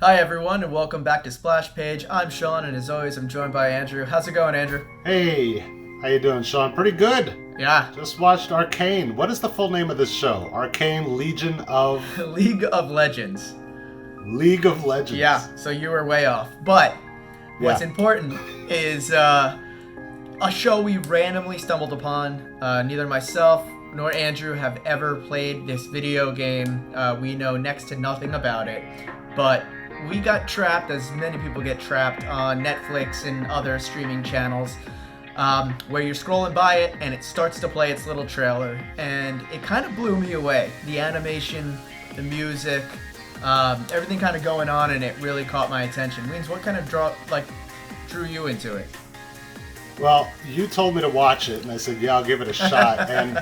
Hi everyone, and welcome back to Splashpage. I'm Sean, and as always, I'm joined by Andrew. How's it going, Andrew? Hey, how you doing, Sean? Pretty good. Yeah. Just watched Arcane. What is the full name of this show? Arcane Legion of League of Legends. League of Legends. Yeah, so you were way off. But what's Yeah. important is a show we randomly stumbled upon. Neither myself nor Andrew have ever played this video game. We know next to nothing about it. But we got trapped, as many people get trapped, on Netflix and other streaming channels, where you're scrolling by it and it starts to play its little trailer, and it kind of blew me away. The animation, the music, everything kind of going on, and it really caught my attention. Means what kind of drew you into it? Well, you told me to watch it, and I said, "Yeah, I'll give it a shot." And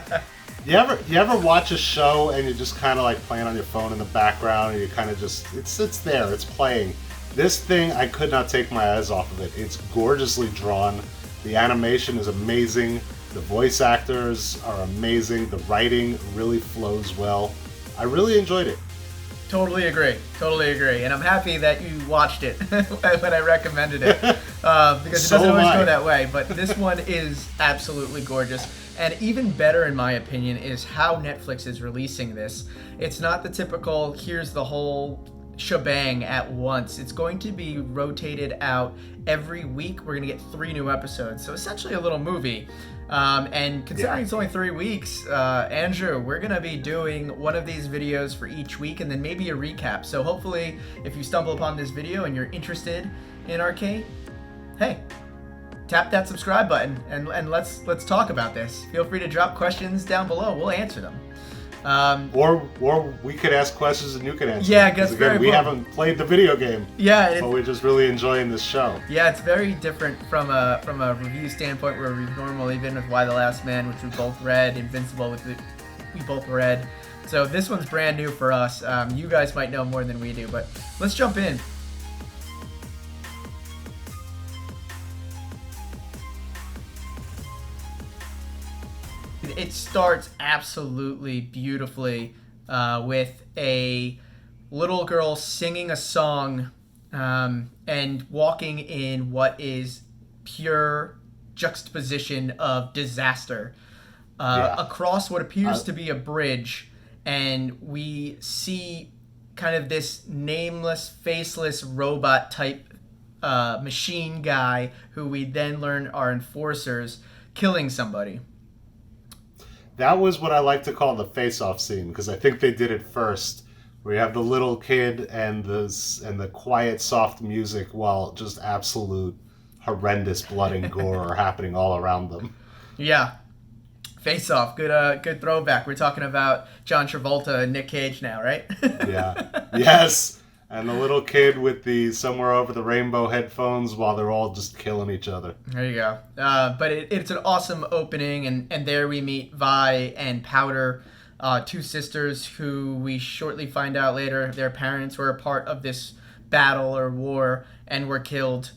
you ever watch a show and you just kind of like playing on your phone in the background, and you kind of just it's there, it's playing. This thing, I could not take my eyes off of it. It's gorgeously drawn. The animation is amazing. The voice actors are amazing. The writing really flows well. I really enjoyed it. Totally agree. And I'm happy that you watched it when I recommended it, because it doesn't always go that way. But this one is absolutely gorgeous. And even better, in my opinion, is how Netflix is releasing this. It's not the typical, here's the whole shebang at once. It's going to be rotated out every week. We're going to get 3 new episodes. So essentially a little movie. And considering it's only 3 weeks, Andrew, we're going to be doing one of these videos for each week and then maybe a recap. So hopefully if you stumble upon this video and you're interested in Arcane, hey, tap that subscribe button and let's talk about this. Feel free to drop questions down below. We'll answer them. Or we could ask questions and you could answer. Yeah, because again, we haven't played the video game. Yeah, but we're just really enjoying this show. Yeah, it's very different from a review standpoint, where we've normally been with Y: The Last Man, which we both read, Invincible, we both read. So this one's brand new for us. You guys might know more than we do, but let's jump in. It starts absolutely beautifully with a little girl singing a song and walking in what is pure juxtaposition of disaster across what appears to be a bridge, and we see kind of this nameless, faceless robot type machine guy who we then learn are enforcers killing somebody. That was what I like to call the face-off scene, because I think they did it first, where you have the little kid and the quiet, soft music, while just absolute horrendous blood and gore are happening all around them. Yeah, face-off, good throwback. We're talking about John Travolta and Nick Cage now, right? Yeah. Yes. And the little kid with the Somewhere Over the Rainbow headphones while they're all just killing each other. There you go. But it's an awesome opening, and there we meet Vi and Powder, 2 sisters who we shortly find out later their parents were a part of this battle or war and were killed.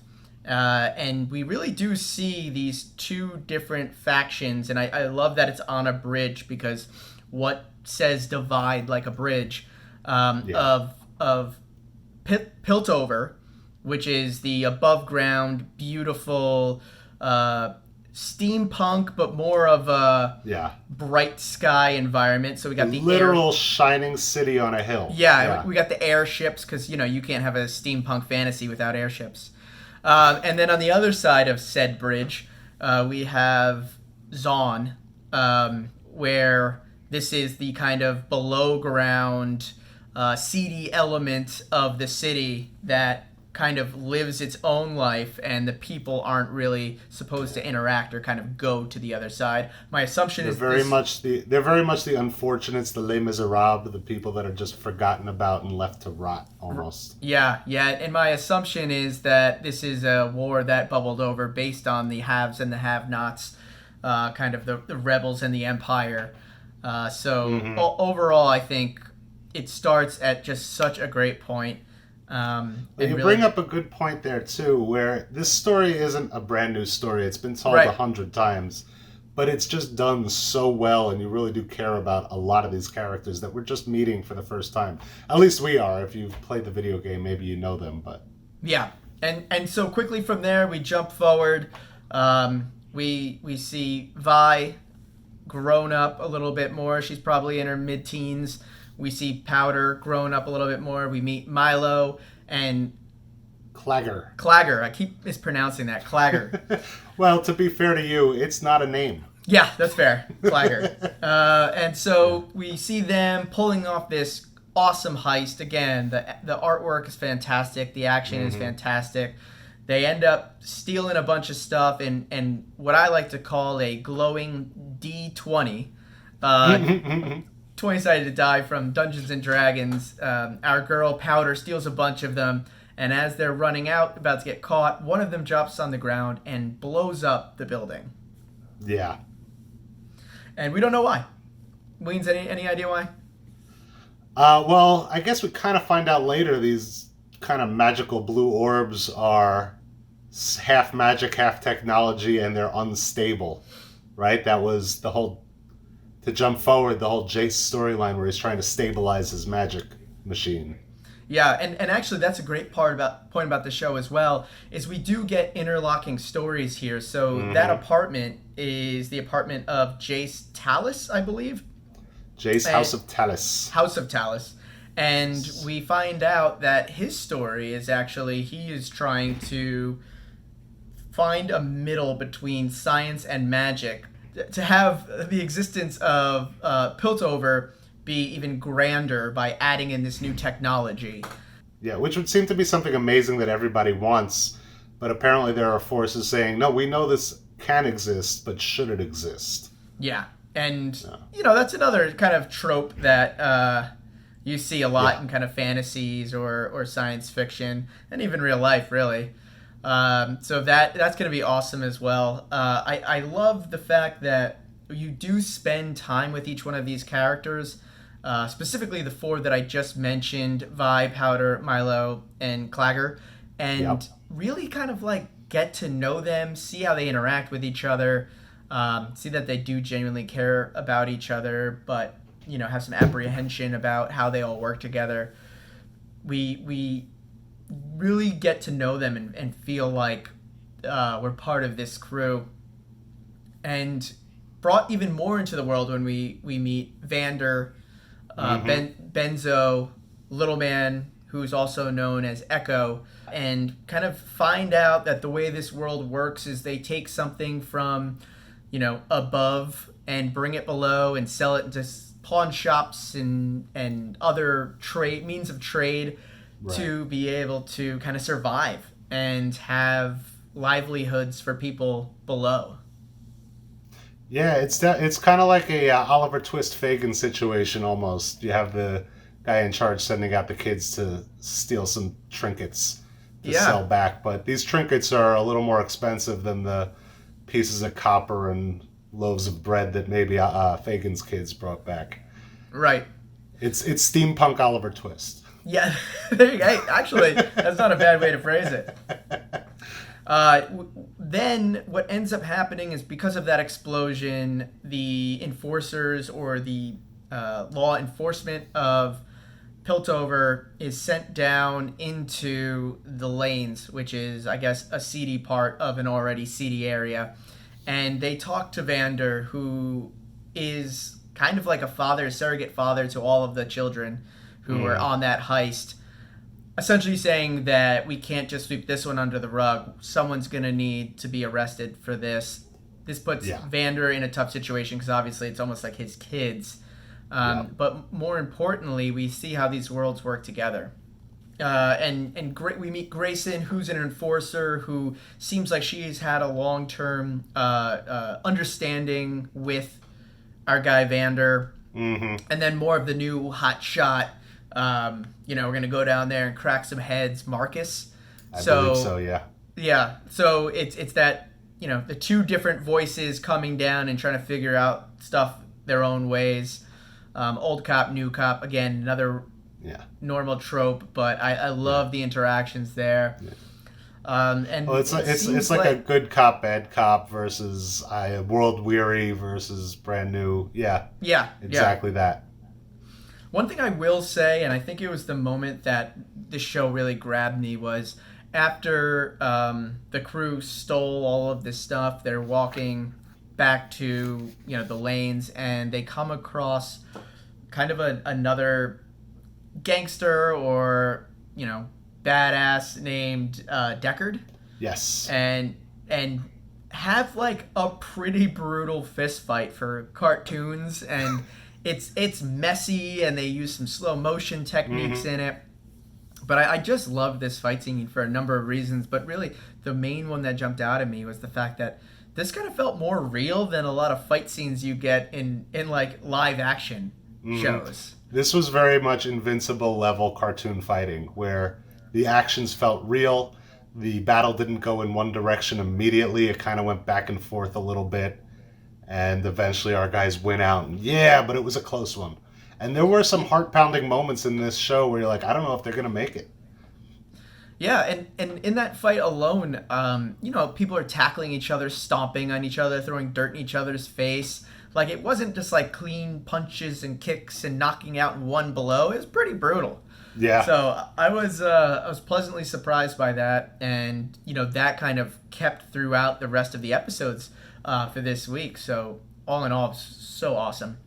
And we really do see these 2 different factions, and I love that it's on a bridge, because what says divide like a bridge of Piltover, which is the above ground, beautiful steampunk, but more of a bright sky environment. So we got the literal shining city on a hill. Yeah, we got the airships, because you can't have a steampunk fantasy without airships. And then on the other side of said bridge, we have Zuan, where this is the kind of below ground seedy element of the city that kind of lives its own life, and the people aren't really supposed to interact or kind of go to the other side. My assumption is they're very much the unfortunates, the Les Miserables, the people that are just forgotten about and left to rot almost. Yeah, and my assumption is that this is a war that bubbled over based on the haves and the have-nots, kind of the rebels and the empire. Overall, I think it starts at just such a great point. You bring up a good point there too, where this story isn't a brand new story. It's been told 100 times, but it's just done so well, and you really do care about a lot of these characters that we're just meeting for the first time. At least we are. If you've played the video game, maybe you know them, but... Yeah, and so quickly from there, we jump forward. We see Vi grown up a little bit more. She's probably in her mid-teens. We see Powder grown up a little bit more. We meet Milo and... Clagger. I keep mispronouncing that. Clagger. Well, to be fair to you, it's not a name. Yeah, that's fair. Clagger. And so we see them pulling off this awesome heist. Again, the artwork is fantastic. The action is fantastic. They end up stealing a bunch of stuff and what I like to call a glowing D20. 20-sided to die from Dungeons and Dragons. Our girl Powder steals a bunch of them, and as they're running out, about to get caught, one of them drops on the ground and blows up the building. Yeah. And we don't know why. Weens, any idea why? Well, I guess we kind of find out later these kind of magical blue orbs are half magic, half technology, and they're unstable, right? That was the whole, to jump forward, the whole Jace storyline where he's trying to stabilize his magic machine. Yeah, and actually that's a great point about the show as well, is we do get interlocking stories here. So that apartment is the apartment of Jace Talus, I believe. Jace, House of Talus. House of Talus. And we find out that his story is actually, he is trying to find a middle between science and magic to have the existence of Piltover be even grander by adding in this new technology. Yeah, which would seem to be something amazing that everybody wants, but apparently there are forces saying, no, we know this can exist, but should it exist? Yeah, and, that's another kind of trope that you see a lot in kind of fantasies or science fiction, and even real life, really. So that's going to be awesome as well. I love the fact that you do spend time with each one of these characters, specifically the four that I just mentioned, Vi, Powder, Milo, and Clagger, and really kind of like get to know them, see how they interact with each other, see that they do genuinely care about each other, but have some apprehension about how they all work together. We really get to know them and feel like we're part of this crew. And brought even more into the world when we meet Vander, Benzo, Little Man, who's also known as Echo, and kind of find out that the way this world works is they take something from, above and bring it below and sell it into pawn shops and other means of trade to be able to kind of survive and have livelihoods for people below. Yeah, it's kind of like a Oliver Twist Fagin situation almost. You have the guy in charge sending out the kids to steal some trinkets to sell back, but these trinkets are a little more expensive than the pieces of copper and loaves of bread that maybe Fagin's kids brought back. Right. It's steampunk Oliver Twist. Yeah, there you go. Actually, that's not a bad way to phrase it. Then what ends up happening is because of that explosion, the enforcers or the law enforcement of Piltover is sent down into the lanes, which is, I guess, a seedy part of an already seedy area. And they talk to Vander, who is kind of like a surrogate father to all of the children who were on that heist, essentially saying that we can't just sweep this one under the rug. Someone's going to need to be arrested for this. This puts Vander in a tough situation because obviously it's almost like his kids. But more importantly, we see how these worlds work together. We meet Grayson, who's an enforcer who seems like she's had a long-term understanding with our guy Vander. And then more of the new hot shot. We're going to go down there and crack some heads, Marcus. I believe so, yeah. Yeah, so it's that, the two different voices coming down and trying to figure out stuff their own ways. Old cop, new cop, again, another normal trope, but I love the interactions there. And well, it's like a good cop, bad cop versus world weary versus brand new. Yeah. Yeah. Exactly that. One thing I will say, and I think it was the moment that the show really grabbed me, was after the crew stole all of this stuff, they're walking back to the lanes, and they come across kind of another gangster or badass named Deckard. Yes. And have like a pretty brutal fist fight for cartoons, and it's messy, and they use some slow motion techniques in it. But I just love this fight scene for a number of reasons. But really, the main one that jumped out at me was the fact that this kind of felt more real than a lot of fight scenes you get in like live action shows. This was very much Invincible level cartoon fighting, where the actions felt real. The battle didn't go in one direction immediately. It kind of went back and forth a little bit. And eventually our guys win out. And but it was a close one. And there were some heart-pounding moments in this show where you're like, I don't know if they're going to make it. Yeah, and in that fight alone, people are tackling each other, stomping on each other, throwing dirt in each other's face. Like, it wasn't just like clean punches and kicks and knocking out in one blow. It was pretty brutal. Yeah. So I was pleasantly surprised by that, and that kind of kept throughout the rest of the episodes for this week. So all in all, so awesome.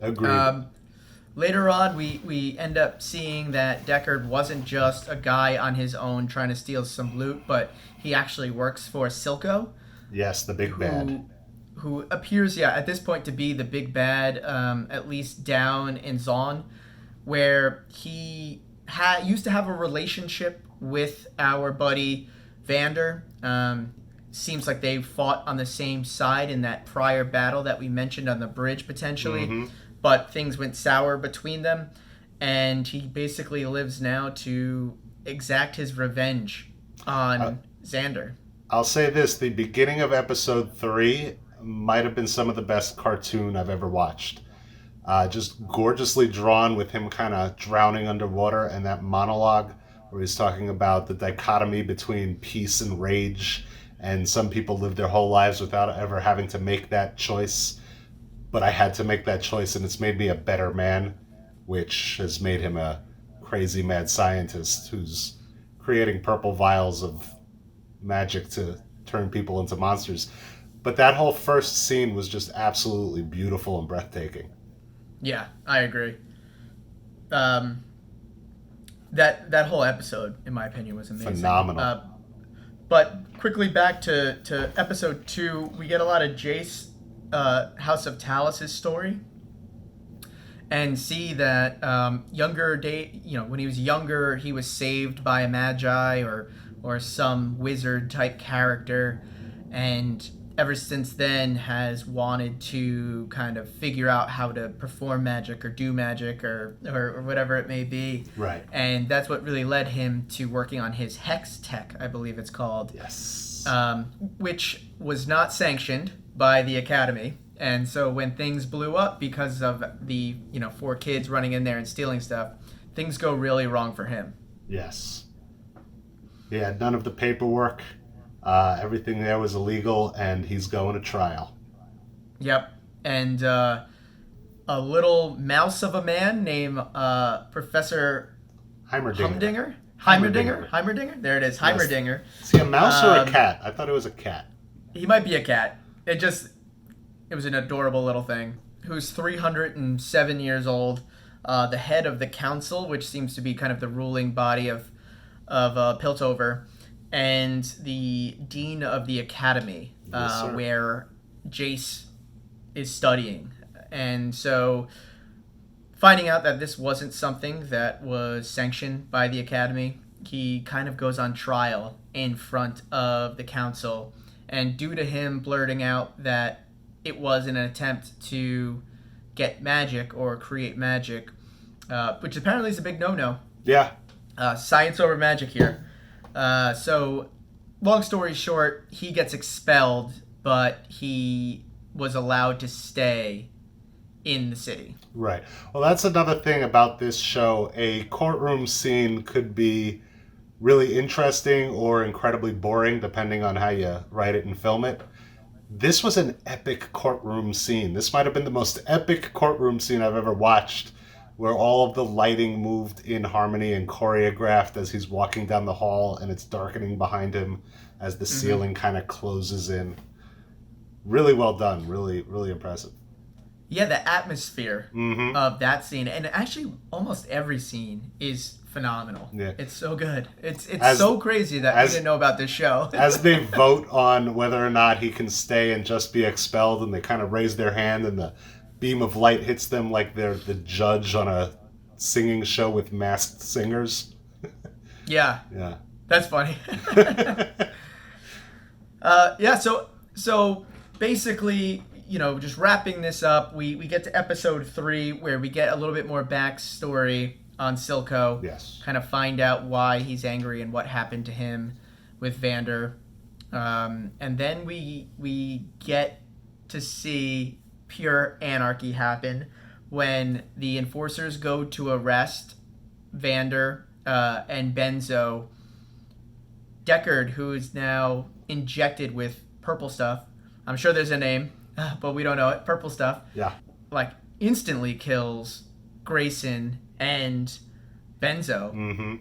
Agreed. Later on, we end up seeing that Deckard wasn't just a guy on his own trying to steal some loot, but he actually works for Silco. Yes, the big bad. Who appears, at this point to be the big bad, at least down in Zuan, where he used to have a relationship with our buddy Vander. Seems like they fought on the same side in that prior battle that we mentioned on the bridge, potentially. But things went sour between them, and he basically lives now to exact his revenge on Xander. I'll say this, the beginning of episode 3 might have been some of the best cartoon I've ever watched. Just gorgeously drawn, with him kind of drowning underwater, and that monologue where he's talking about the dichotomy between peace and rage, and some people live their whole lives without ever having to make that choice. But I had to make that choice, and it's made me a better man, which has made him a crazy mad scientist who's creating purple vials of magic to turn people into monsters. But that whole first scene was just absolutely beautiful and breathtaking. Yeah, I agree. That whole episode, in my opinion, was amazing. Phenomenal. But quickly back to episode 2, we get a lot of Jace, House of Talos' story, and see that when he was younger, he was saved by a magi or some wizard type character, and ever since then has wanted to kind of figure out how to perform magic or do magic or whatever it may be. Right. And that's what really led him to working on his hex tech, I believe it's called. Yes. Which was not sanctioned by the Academy. And so when things blew up because of the 4 kids running in there and stealing stuff, things go really wrong for him. Yes. He had none of the paperwork. Everything there was illegal, and he's going to trial. Yep. And a little mouse of a man named Professor Heimerdinger. Heimerdinger? There it is, Heimerdinger. Yes. Is he a mouse or a cat? I thought it was a cat. He might be a cat. It was an adorable little thing, who's 307 years old, the head of the council, which seems to be kind of the ruling body of Piltover, and the dean of the academy, where Jace is studying. And so finding out that this wasn't something that was sanctioned by the academy, he kind of goes on trial in front of the council. And due to him blurting out that it was an attempt to get magic or create magic, which apparently is a big no-no. Yeah. Science over magic here. So, long story short, he gets expelled, but he was allowed to stay in the city. Right. Well, that's another thing about this show. A courtroom scene could be really interesting or incredibly boring, depending on how you write it and film it. This was an epic courtroom scene. This might have been the most epic courtroom scene I've ever watched, where all of the lighting moved in harmony and choreographed as he's walking down the hall, and it's darkening behind him as the ceiling kind of closes in. Really well done. Really, really impressive. Yeah, the atmosphere of that scene, and actually almost every scene is phenomenal. Yeah. It's so good. It's so crazy that we didn't know about this show. As they vote on whether or not he can stay and just be expelled, and they kind of raise their hand, and the beam of light hits them like they're the judge on a singing show with masked singers. Yeah. Yeah. That's funny. So basically, just wrapping this up, we get to episode 3 where we get a little bit more backstory on Silco. Yes. Kind of find out why he's angry and what happened to him with Vander. And then we get to see pure anarchy happen when the enforcers go to arrest Vander and Benzo. Deckard, who is now injected with purple stuff. I'm sure there's a name, but we don't know it. Purple stuff. Yeah. Instantly kills Grayson and Benzo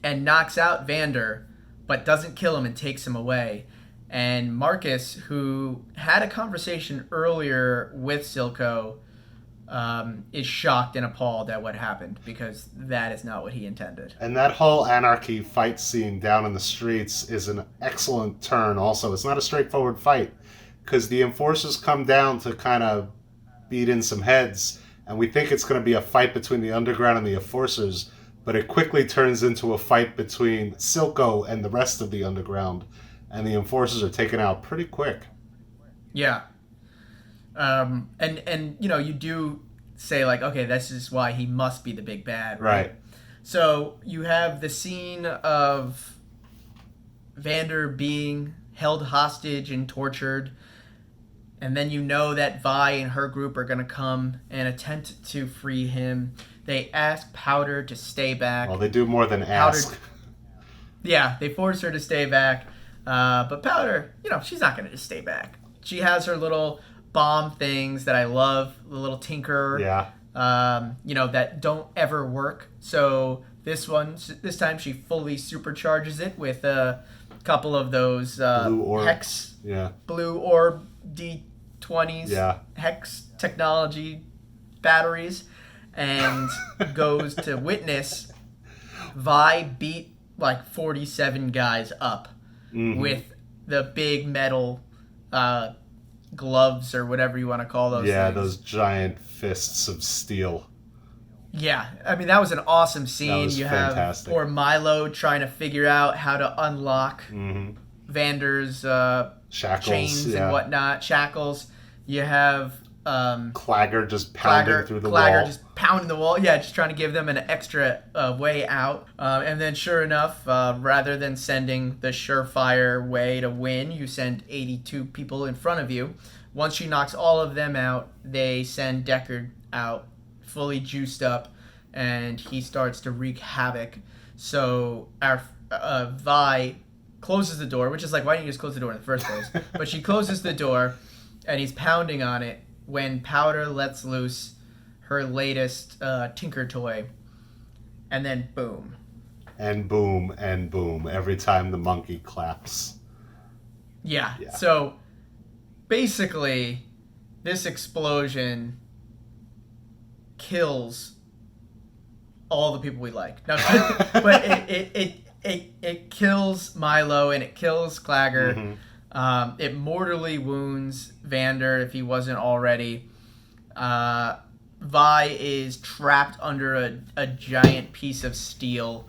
and knocks out Vander, but doesn't kill him and takes him away. And Marcus, who had a conversation earlier with Silco, is shocked and appalled at what happened, because that is not what he intended. And that whole anarchy fight scene down in the streets is an excellent turn also. It's not a straightforward fight, because the enforcers come down to kind of beat in some heads, and we think it's going to be a fight between the underground and the enforcers, but it quickly turns into a fight between Silco and the rest of the underground, and the enforcers are taken out pretty quick. Yeah. And you do say, okay, this is why he must be the big bad, right? So you have the scene of Vander being held hostage and tortured, and then that Vi and her group are going to come and attempt to free him. They ask Powder to stay back. Well, they do more than ask. Yeah, they force her to stay back. But Powder, she's not going to just stay back. She has her little bomb things that I love, the little tinker, that don't ever work. So this time she fully supercharges it with a couple of those blue orb D20s, hex technology batteries, and goes to witness Vi beat 47 guys up with the big metal gloves or whatever you want to call those things. Those giant fists of steel. Yeah, I mean, that was an awesome scene. That was fantastic. Or Milo trying to figure out how to unlock Vander's shackles, chains and whatnot, shackles. You have Clagger just pounding through the wall. Clagger just pounding the wall. Yeah, just trying to give them an extra way out. And then sure enough, rather than sending the surefire way to win, you send 82 people in front of you. Once she knocks all of them out, they send Deckard out, fully juiced up, and he starts to wreak havoc. So our Vi closes the door, which is why didn't you just close the door in the first place? But she closes the door, and he's pounding on it when Powder lets loose her latest Tinker toy, and then boom. And boom, and boom, every time the monkey claps. Yeah. So basically, this explosion kills all the people we like. No, but it kills Milo and it kills Clagger. It mortally wounds Vander if he wasn't already. Vi is trapped under a giant piece of steel,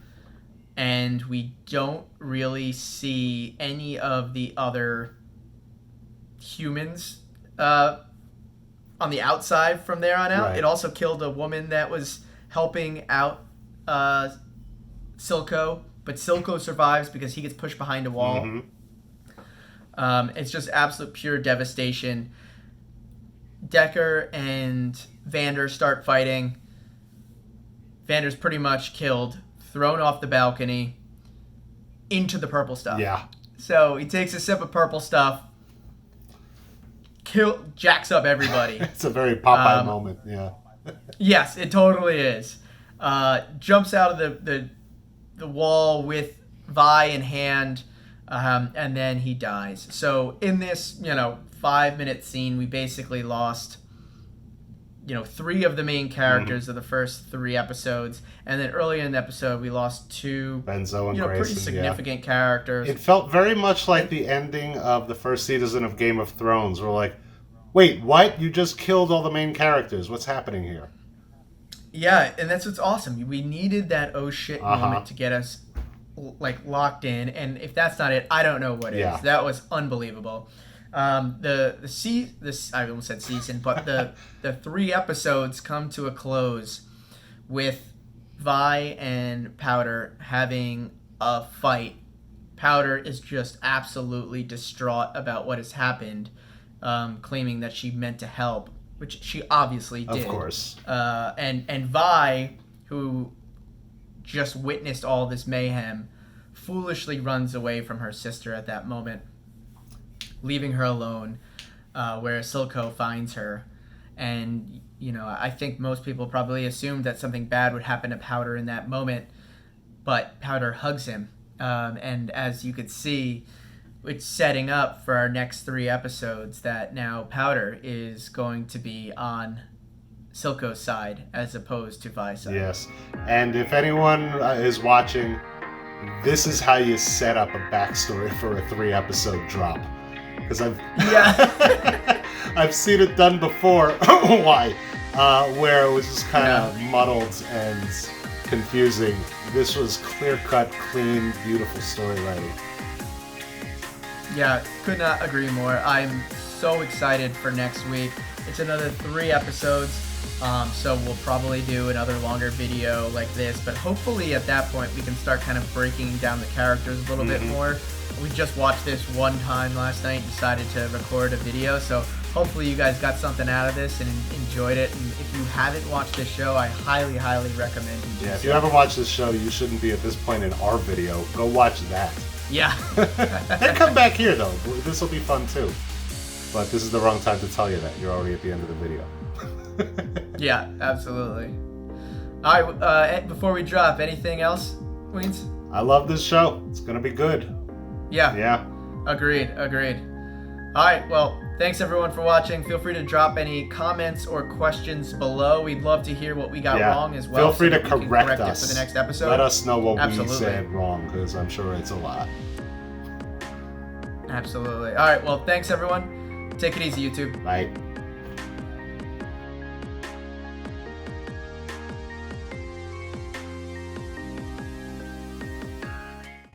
and we don't really see any of the other humans on the outside from there on out. Right. It also killed a woman that was helping out Silco, but Silco survives because he gets pushed behind a wall. It's just absolute pure devastation. Decker and Vander start fighting. Vander's pretty much killed, thrown off the balcony. into the purple stuff. Yeah. So he takes a sip of purple stuff, jacks up everybody. It's a very Popeye moment, yeah. Yes, it totally is. Jumps out of the wall with Vi in hand, and then he dies. So in this, 5-minute scene, we basically lost, 3 of the main characters of the first 3 episodes, and then earlier in the episode we lost 2 Benzo and Grayson, pretty significant characters. It felt very much like the ending of the first season of Game of Thrones. We're like, wait, what? You just killed all the main characters. What's happening here? Yeah, and that's what's awesome. We needed that oh shit moment to get us locked in, and if that's not it, I don't know what is. That was unbelievable. I almost said season, but the 3 episodes come to a close with Vi and Powder having a fight. Powder is just absolutely distraught about what has happened, claiming that she meant to help, which she obviously did. Of course. And Vi, who just witnessed all this mayhem, foolishly runs away from her sister at that moment, leaving her alone, where Silco finds her. And, I think most people probably assumed that something bad would happen to Powder in that moment, but Powder hugs him. And as you could see, it's setting up for our next 3 episodes that now Powder is going to be on Silco's side as opposed to Vi's side. Yes. And if anyone is watching, this is how you set up a backstory for a 3-episode drop. Because I've seen it done before. Why? Where it was just kind of muddled and confusing. This was clear-cut, clean, beautiful story writing. Yeah, could not agree more. I'm so excited for next week. It's another 3 episodes, so we'll probably do another longer video like this, but hopefully at that point we can start kind of breaking down the characters a little bit more. We just watched this one time last night and decided to record a video, so hopefully you guys got something out of this and enjoyed it. And if you haven't watched this show, I highly, highly recommend you do. Yeah, if you haven't watched this show, you shouldn't be at this point in our video. Go watch that. Yeah. Then come back here, though. This will be fun, too. But this is the wrong time to tell you that. You're already at the end of the video. Yeah, absolutely. All right, before we drop, anything else, Weens? I love this show. It's going to be good. Yeah. Yeah. Agreed. All right, well, thanks everyone for watching. Feel free to drop any comments or questions below. We'd love to hear what we got wrong as well. Feel free to we can correct us it for the next episode. Let us know what we said wrong, because I'm sure it's a lot. Absolutely. All right, well, thanks everyone. Take it easy, YouTube. Bye.